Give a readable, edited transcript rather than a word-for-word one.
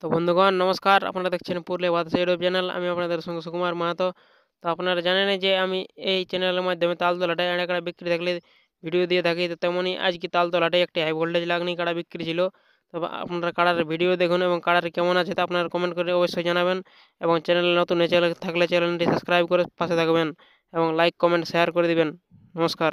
তো বন্ধুগণ নমস্কার। আপনারা দেখছেন পুরুলিয়া বাতাসা ইউটিউব চ্যানেল। আমি আপনাদের সঙ্গে সুকুমার মাহাতো। তো আপনারা জানেনই যে আমি এই চ্যানেলের মাধ্যমে তালতলাটায় এড়া কাড়া বিক্রি থাকলে ভিডিও দিয়ে থাকি। তো তেমনই আজকে তালতলাটায় একটি হাই ভোল্টেজ লাগনি কাড়া বিক্রি ছিল। তো আপনারা কাড়ার ভিডিও দেখুন এবং কাড়াটি কেমন আছে তা আপনারা কমেন্ট করে অবশ্যই জানাবেন এবং চ্যানেলে নতুন থাকলে চ্যানেলটি সাবস্ক্রাইব করে পাশে থাকবেন এবং লাইক কমেন্ট শেয়ার করে দিবেন। নমস্কার।